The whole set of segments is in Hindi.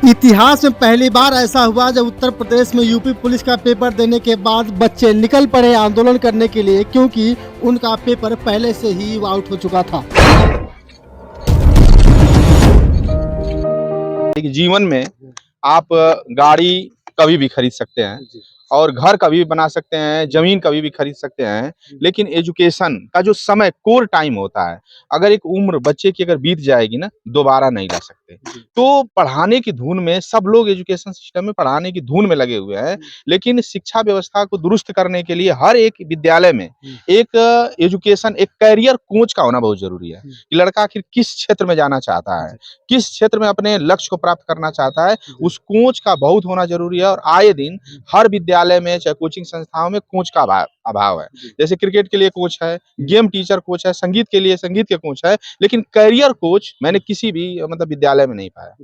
इतिहास में पहली बार ऐसा हुआ जब उत्तर प्रदेश में यूपी पुलिस का पेपर देने के बाद बच्चे निकल पड़े आंदोलन करने के लिए, क्योंकि उनका पेपर पहले से ही आउट हो चुका था। जीवन में आप गाड़ी कभी भी खरीद सकते हैं और घर कभी भी बना सकते हैं, जमीन कभी भी खरीद सकते हैं, लेकिन एजुकेशन का जो समय कोर टाइम होता है, अगर एक उम्र बच्चे की अगर बीत जाएगी ना, दोबारा नहीं ला सकते। तो पढ़ाने की धुन में सब लोग एजुकेशन सिस्टम में पढ़ाने की धुन में लगे हुए हैं, लेकिन शिक्षा व्यवस्था को दुरुस्त करने के लिए हर एक विद्यालय में एक एजुकेशन, एक करियर कोच का होना बहुत जरूरी है कि लड़का आखिर किस क्षेत्र में जाना चाहता है, किस क्षेत्र में अपने लक्ष्य को प्राप्त करना चाहता है, उस कोच का बहुत होना जरूरी है। और आए दिन हर विद्यालय में चाहे कोचिंग संस्थाओं में कोच का अभाव है। जैसे क्रिकेट के लिए कोच है, गेम टीचर कोच है, संगीत के लिए संगीत के कोच है, लेकिन करियर कोच मैंने किसी भी मतलब विद्यालय में नहीं पाया।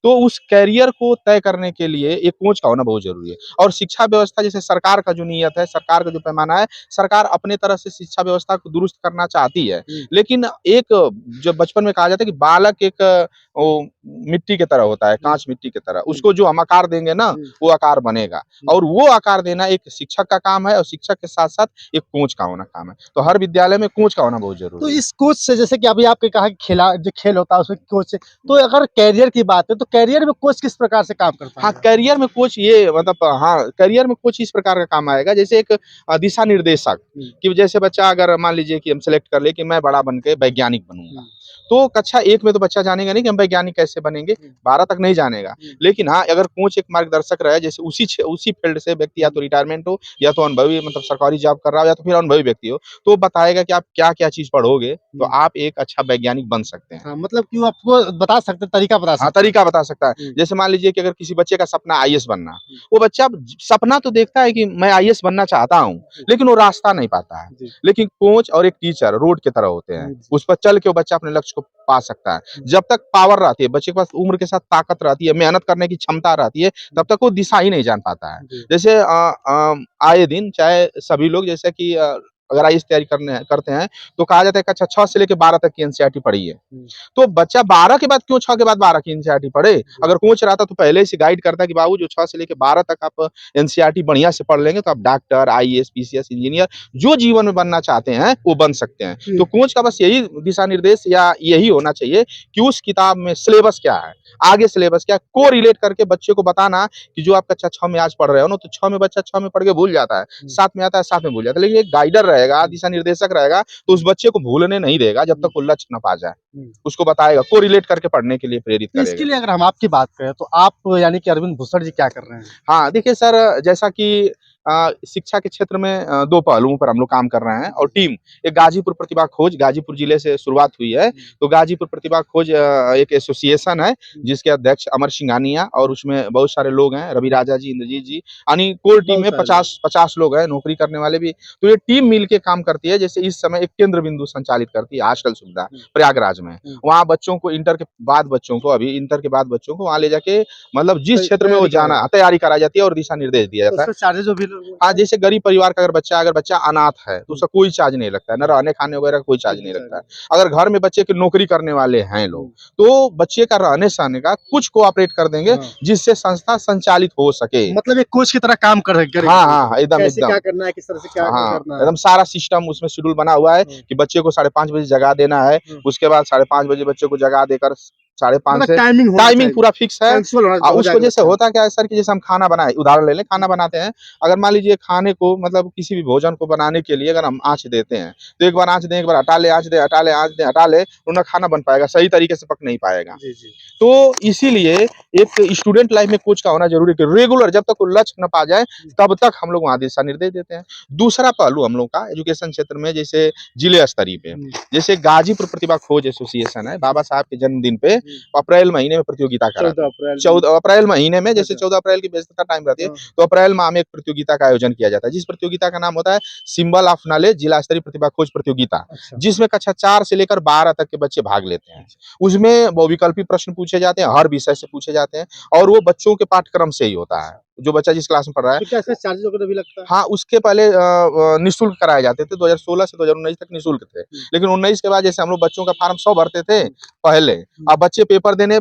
तो उस करियर को तय करने के लिए एक कोच का होना बहुत जरूरी है। और शिक्षा व्यवस्था, जैसे सरकार का जो नियत है, सरकार का जो पैमाना है, सरकार अपने तरह से शिक्षा व्यवस्था को दुरुस्त करना चाहती है, लेकिन एक जो बचपन में कहा जाता है कि बालक एक मिट्टी की तरह होता है, कांच मिट्टी की तरह, उसको जो हम आकार देंगे ना, वो आकार बनेगा। और वो आकार देना एक शिक्षक का काम है, और शिक्षक के साथ साथ एक कोच का होना काम है। तो हर विद्यालय में कोच का होना बहुत जरूरी तो है। इस कोच से, जैसे कि अभी आपने कहा कि खेला जो खेल होता है उसमें कोच से, तो अगर कैरियर की बात है तो कैरियर में कोच किस प्रकार से काम करता है? हाँ, करियर में कोच ये मतलब हाँ, करियर में कोच इस प्रकार का काम आएगा, जैसे एक दिशा निर्देशक कि जैसे बच्चा अगर मान लीजिए कि हम सेलेक्ट कर ले कि मैं बड़ा बन के वैज्ञानिक बनूंगा, तो कक्षा 1 में तो बच्चा जानेगा नहीं कि हम वैज्ञानिक कैसे बनेंगे, 12 तक नहीं जानेगा। लेकिन हाँ, अगर कोच एक मार्गदर्शक रहे, जैसे उसी फील्ड से व्यक्ति या तो रिटायरमेंट हो, या तो अनुभवी मतलब सरकारी जॉब कर रहा हो, या तो फिर अनुभवी व्यक्ति हो, तो बताएगा कि आप क्या-क्या चीज़ पढ़ोगे, तो आप एक अच्छा वैज्ञानिक बन सकते हैं। हाँ, मतलब कि वो आपको बता सकते हैं, तरीका बता हाँ, सकते हैं। तरीका बता सकता है। जैसे मान लीजिए कि अगर किसी बच्चे का सपना आईएएस बनना, वो बच्चा सपना तो देखता है कि मैं आईएएस बनना चाहता हूँ, लेकिन वो रास्ता नहीं पाता है। लेकिन कोच और एक टीचर रोड की तरह होते हैं, उस पर चल के वो बच्चा अपने लक्ष्य को पा सकता है। जब तक पावर रहती है, बच्चे के पास उम्र के साथ ताकत रहती है, मेहनत करने की क्षमता रहती है, तब तक वो दिशा ही नहीं जान पाता है। जैसे आए दिन चाहे सभी लोग, जैसे कि अगर आईएएस तैयारी करते हैं, तो कहा जाता है कि अच्छा 6 से लेके 12 तक की एनसीईआरटी पढ़ी है। तो बच्चा 12 के बाद क्यों 6 के बाद 12 की एनसीईआरटी पढ़े? अगर कोच रहता तो पहले से गाइड करता कि बाबू जो 6 से लेके 12 तक आप एनसीईआरटी बढ़िया से पढ़ लेंगे, तो आप डॉक्टर, आईएएस, पीसीएस, इंजीनियर जो जीवन में बनना चाहते हैं, वो बन सकते हैं। तो कोच का बस यही दिशा निर्देश या यही होना चाहिए कि उस किताब में सिलेबस क्या है, आगे सिलेबस क्या है, को-रिलेट करके बच्चे को बताना कि जो आप कक्षा 6 में आज पढ़ रहे हो ना, तो 6 में बच्चा 6 में पढ़ के भूल जाता है, 7 में आता है 7 में भूल जाता है। लेकिन एक गाइडर रहेगा, दिशा निर्देशक रहेगा, तो उस बच्चे को भूलने नहीं देगा जब तक वो लक्ष्य ना पा जाए। उसको बताएगा, को-रिलेट करके पढ़ने के लिए प्रेरित तो इसके करेगा। लिए अगर हम आपकी बात करें तो आप यानी कि अरविंद भूषण जी क्या कर रहे हैं? हाँ, देखिए सर, जैसा कि शिक्षा के क्षेत्र में 2 पहलुओं पर हम लोग काम कर रहे हैं, और टीम एक गाजीपुर प्रतिभा खोज, गाजीपुर जिले से शुरुआत हुई है। तो गाजीपुर प्रतिभा खोज एक एसोसिएशन है, जिसके अध्यक्ष अमर सिंघानिया, और उसमें बहुत सारे लोग हैं, रवि राजा जी, इंद्रजीत जी, यानी कोर टीम में 50 लोग हैं, नौकरी करने वाले भी। तो ये टीम मिल के काम करती है। जैसे इस समय एक केंद्र बिंदु संचालित करती है हॉस्टल सुविधा प्रयागराज में। वहाँ बच्चों को इंटर के बाद बच्चों को वहाँ ले जाके मतलब जिस क्षेत्र में वो जाना, तैयारी कराई जाती है और दिशा निर्देश दिया जाता है। उसमें चार्जेज जो भी हाँ, जैसे गरीब परिवार का अगर बच्चा अनाथ है, तो उसका कोई चार्ज नहीं लगता है, ना रहने खाने वगैरह का कोई चार्ज नहीं लगता है। अगर घर में बच्चे की नौकरी करने वाले हैं लोग, तो बच्चे का रहने सहने का कुछ कोऑपरेट कर देंगे, जिससे संस्था संचालित हो सके। मतलब एक कोच की तरह काम करेगा। हाँ, हाँ, एकदम, कैसे एकदम। क्या करना है, किस तरह से क्या हाँ, करना है। एकदम सारा सिस्टम उसमें शेड्यूल बना हुआ है कि बच्चे को 5:30 बजे जगा देना है, उसके बाद 5:30 बजे बच्चे को जगा देकर 5:30 मतलब से टाइमिंग पूरा फिक्स है। उस वजह से होता क्या है सर कि जैसे हम खाना बनाए, उदाहरण ले लें, खाना बनाते हैं, अगर मान लीजिए खाने को मतलब किसी भी भोजन को बनाने के लिए अगर हम आँच देते हैं, तो एक बार आँच दें, एक बार हटा ले, आँच दें, हटा ले, आँच दें, हटा ले, तो ना खाना बन पाएगा, सही तरीके से पक नहीं पाएगा। तो इसीलिए एक स्टूडेंट लाइफ में कोच का होना ज़रूरी है कि रेगुलर जब तक वो लक्ष्य न पा जाए, तब तक हम लोग वहाँ दिशा निर्देश देते हैं। दूसरा पहलू हम लोग का एजुकेशन क्षेत्र में, जैसे जिले स्तरीय पे, जैसे गाजीपुर प्रतिभा खोज एसोसिएशन है, बाबा साहब के जन्मदिन पे अप्रैल महीने में प्रतियोगिता कराते हैं। 14 अप्रैल महीने में, जैसे 14 अप्रैल की व्यस्तता टाइम रहती है, तो अप्रैल माह में एक प्रतियोगिता का आयोजन किया जाता है, जिस प्रतियोगिता का नाम होता है सिंबल ऑफ नॉलेज जिला स्तरीय प्रतिभा खोज प्रतियोगिता, जिसमें कक्षा 4 से लेकर 12 तक के बच्चे भाग लेते हैं। उसमें बहुविकल्पी प्रश्न पूछे जाते हैं, हर विषय से पूछे जाते हैं, और वो बच्चों के पाठ्यक्रम से ही होता है। जो बच्चा जिस क्लास में पढ़ रहा है। तो क्या इसका चार्जेस वगैरह भी लगता है? हाँ, उसके पहले निःशुल्क कराए जाते थे, 2016 से 2019 तक निःशुल्क थे। लेकिन 19 के बाद जैसे हम लोग बच्चों का फॉर्म 100 भरते थे पहले, अब बच्चे पेपर देने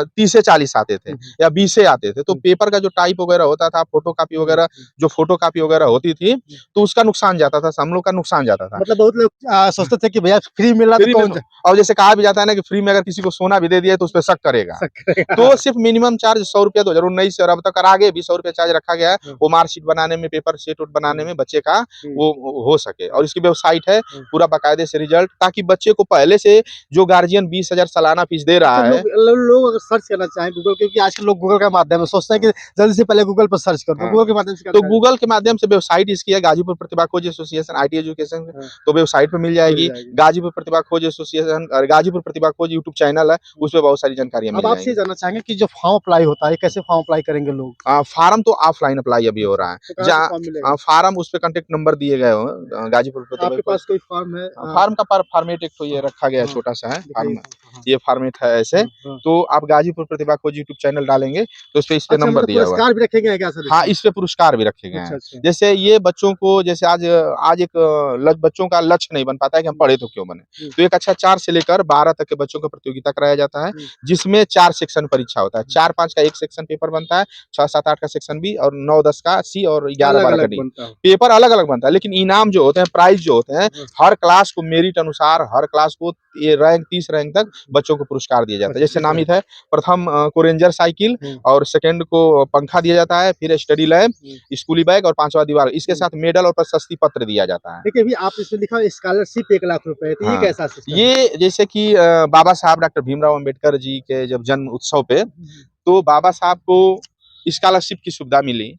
30 से 40 आते थे या 20 से आते थे, तो पेपर का जो टाइप वगैरह होता था, फोटोकॉपी वगैरह, जो फोटोकॉपी वगैरह होती थी, तो उसका नुकसान जाता था, हम लोग का नुकसान जाता था। मतलब बहुत लोग सोचते थे कि भैया फ्री मिल रहा फ्री तो में कौन और जैसे कहा भी जाता है ना कि फ्री में अगर किसी को सोना भी दे दिया तो उस पे शक करेगा। करेगा? तो सिर्फ मिनिमम चार्ज 100 रुपया 2019 से और अब तक और आगे भी 100 रुपया चार्ज रखा गया है। वो मार्कशीट बनाने में, पेपर सेट उट बनाने में बच्चे का वो हो सके, और इसकी वेबसाइट है पूरा बाकायदे से रिजल्ट, ताकि बच्चे को पहले से जो गार्जियन 20,000 सालाना फीस दे रहा अच्छा, है। लोग अगर सर्च करना चाहें गूगल, क्योंकि आजकल लोग गूगल का माध्यम है, सोचते हैं कि जल्दी से पहले गूगल पर सर्च कर दो, हाँ। गूगल के माध्यम से तो करना है। गूगल के माध्यम से वेबसाइट इसकी है गाजीपुर प्रतिभा खोज एसोसिएशन आईटी एजुकेशन, हाँ। तो वेबसाइट पे मिल जाएगी। जाएगी। गाजीपुर प्रतिभा खोज एसोसिएशन और गाजीपुर प्रतिभा खोज यूट्यूब चैनल है, उस पे बहुत सारी जानकारियां अब मिल आपसे ये जाएंगी। जानना चाहेंगे कि जो फॉर्म अप्लाई होता है, कैसे फॉर्म अप्लाई करेंगे लोग? फार्म तो ऑफलाइन अप्लाई अभी हो रहा है, तो कहाँ से जहाँ फॉर्म मिलेगा? फार्म उस पे कांटेक्ट नंबर दिए गए हो गाजीपुर प्रतिभा आपके खोज। पास कोई फॉर्म है? फार्म का फॉर्मेट एक तो ये रखा गया है, हाँ, छोटा सा है दिखाइए। फार्म, हाँ, ये फॉर्मेट है ऐसे। हाँ। तो आप गाजीपुर प्रतिभा खोज यूट्यूब चैनल डालेंगे तो इस पे अच्छा, नंबर मतलब दिया हुआ है। पुरस्कार भी रखे गए हैं क्या सर हाँ, इसमें? इस पे पुरस्कार भी रखे गए अच्छा, हैं। अच्छा। जैसे ये बच्चों को, जैसे आज आज एक बच्चों का लक्ष्य नहीं बन पाता है कि हम पढ़े तो क्यों बने, तो एक अच्छा 4 से लेकर 12 तक के बच्चों को प्रतियोगिता कराया जाता है, जिसमें 4 सेक्शन परीक्षा होता है। 4-5 का एक सेक्शन पेपर बनता है, 6-7-8 का सेक्शन बी और 9-10 का सी और 11-12 का अलग-अलग डी। बनता है। पेपर अलग-अलग बनता है, लेकिन इनाम जो होते हैं, प्राइज जो होते हैं, हर क्लास को मेरिट अनुसार हर क्लास को ये रैंक 30 रैंक तक बच्चों को पुरस्कार दिया जाता है। जैसे नामित है, प्रथम को रेंजर साइकिल और सेकंड को पंखा दिया जाता है, फिर स्टडी लैब, स्कूली बैग और 5वां दीवार। इसके साथ मेडल और प्रशस्ति पत्र दिया जाता है। देखिए, अभी आप इसमें लिखा है स्कॉलरशिप 1 लाख रुपए, तो ये हाँ, कैसा सिस्टम है? ये जैसे कि बाबा साहब डॉक्टर भीमराव अंबेडकर जी के जब जन्म उत्सव पे, तो बाबा साहब को स्कॉलरशिप की सुविधा मिली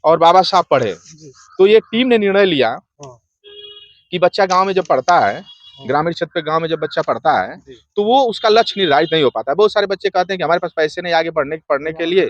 और बाबा साहब पढ़े। तो ये टीम ने निर्णय लिया कि बच्चा गांव में जब पढ़ता है, ग्रामीण क्षेत्र पे गांव में जब बच्चा पढ़ता है, तो वो उसका लक्ष्य निर्धारित नहीं हो पाता है। बहुत सारे बच्चे कहते हैं कि हमारे पास पैसे नहीं आगे पढ़ने के लिए,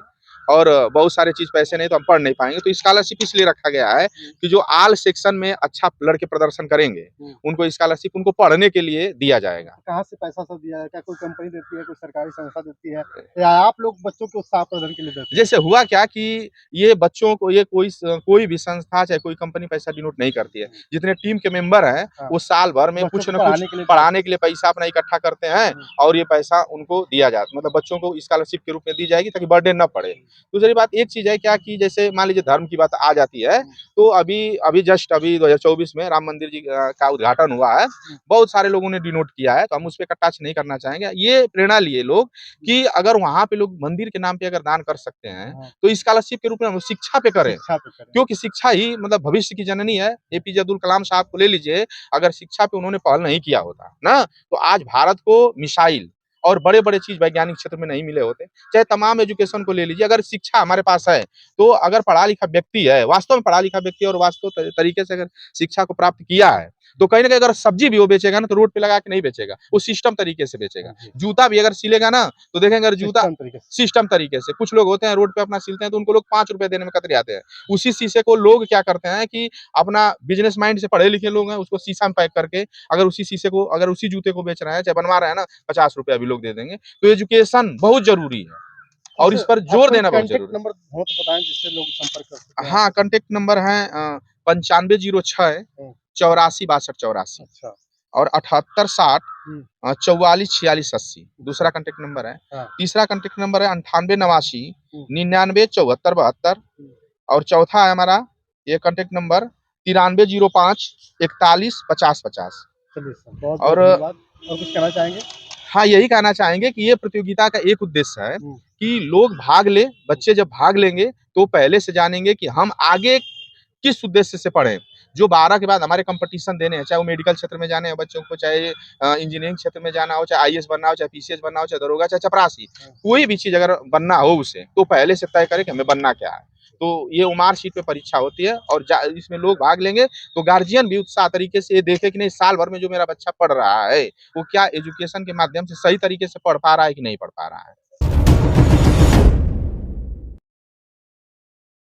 और बहुत सारे चीज पैसे नहीं तो हम पढ़ नहीं पाएंगे। तो स्कॉलरशिप इसलिए रखा गया है कि जो ऑल सेक्शन में अच्छा लड़के प्रदर्शन करेंगे, उनको स्कॉलरशिप उनको पढ़ने के लिए दिया जाएगा। कहाँ से पैसा सब दिया है? क्या कोई कंपनी देती है, कोई सरकारी संस्था देती है, या आप लोग बच्चों के उत्साह प्रदर्शन के लिए देते हैं? जैसे हुआ क्या कि ये बच्चों को, ये कोई भी संस्था चाहे कोई कंपनी पैसा डिनोट नहीं करती है। जितने टीम के मेंबर हैं, वो साल भर में कुछ न कुछ पढ़ाने के लिए पैसा अपना इकट्ठा करते हैं, और ये पैसा उनको दिया जाता, मतलब बच्चों को स्कॉलरशिप के रूप में दी जाएगी ताकि बर्डन न पड़े। दूसरी बात एक चीज है क्या कि जैसे मान लीजिए धर्म की बात आ जाती है, तो अभी जस्ट 2024 में राम मंदिर जी का उद्घाटन हुआ है। बहुत सारे लोगों ने डिनोट किया है, तो हम उस पे टच नहीं करना चाहेंगे। ये प्रेरणा लिए लोग कि अगर वहाँ पे लोग मंदिर के नाम पे अगर दान कर सकते हैं, तो स्कॉलरशिप के रूप में हम शिक्षा पे करें, क्योंकि शिक्षा ही मतलब भविष्य की जननी है। एपीजे अब्दुल कलाम साहब को ले लीजिए, अगर शिक्षा पे उन्होंने पहल नहीं किया होता ना, तो आज भारत को मिसाइल और बड़े-बड़े चीज वैज्ञानिक क्षेत्र में नहीं मिले होते। चाहे तमाम एजुकेशन को ले लीजिए, अगर शिक्षा हमारे पास है, तो अगर पढ़ा लिखा व्यक्ति है, वास्तव में पढ़ा लिखा व्यक्ति और वास्तव तरीके से अगर शिक्षा को प्राप्त किया है, तो कहीं न कहीं अगर सब्जी भी वो बेचेगा ना, तो रोड पे लगा के नहीं बेचेगा, वो सिस्टम तरीके से बेचेगा। जूता भी अगर सिलेगा ना, तो देखेंगे अगर जूता सिस्टम तरीके से, कुछ लोग होते हैं रोड पे अपना सिलते हैं, तो उनको लोग 5 रुपए देने में कतरे आते हैं। उसी शीशे को लोग क्या करते हैं कि अपना बिज़नेस माइंड से पढ़े लिखे लोग हैं, उसको शीशा में पैक करके अगर उसी शीशे को, अगर उसी जूते को बेच रहे हैं, चाहे बनवा रहे हैं ना, 50 रुपया भी लोग दे देंगे। तो एजुकेशन बहुत ज़रूरी है और इस पर जोर देना बहुत ज़रूरी है। नंबर हो तो बताएं जिससे लोग संपर्क कर सकते हैं। हाँ, कॉन्टैक्ट नंबर है 9506 84 62 84 अच्छा। और 78 60 44 46 80 दूसरा कॉन्टैक्ट नंबर है। तीसरा कॉन्टैक्ट नंबर है 98 89 99 74 72 और चौथा है हमारा ये कॉन्टैक्ट नंबर 93 05 41 50 50। चलिए सर, बहुत और धन्यवाद। और कुछ कहना चाहेंगे? हाँ, यही कहना चाहेंगे कि ये प्रतियोगिता का एक उद्देश्य है कि लोग भाग लें, बच्चे जब भाग लेंगे तो पहले से जानेंगे कि हम आगे किस उद्देश्य से पढ़ें। जो 12 के बाद हमारे कॉम्पिटिशन देने हैं, चाहे वो मेडिकल क्षेत्र में जाने हैं बच्चों को, चाहे इंजीनियरिंग क्षेत्र में जाना हो, चाहे आईएएस बनना हो, चाहे पीसीएस बनना हो, चाहे दरोगा, चाहे चपरासी, कोई भी चीज़ अगर बनना हो उसे, तो पहले से तय करें कि हमें बनना क्या है। तो ये ओमार शीट पे परीक्षा होती है और इसमें लोग भाग लेंगे, तो गार्जियन भी उत्साह तरीके से ये देखे कि नहीं साल भर में जो मेरा बच्चा पढ़ रहा है, वो क्या एजुकेशन के माध्यम से सही तरीके से पढ़ पा रहा है कि नहीं पढ़ पा रहा है।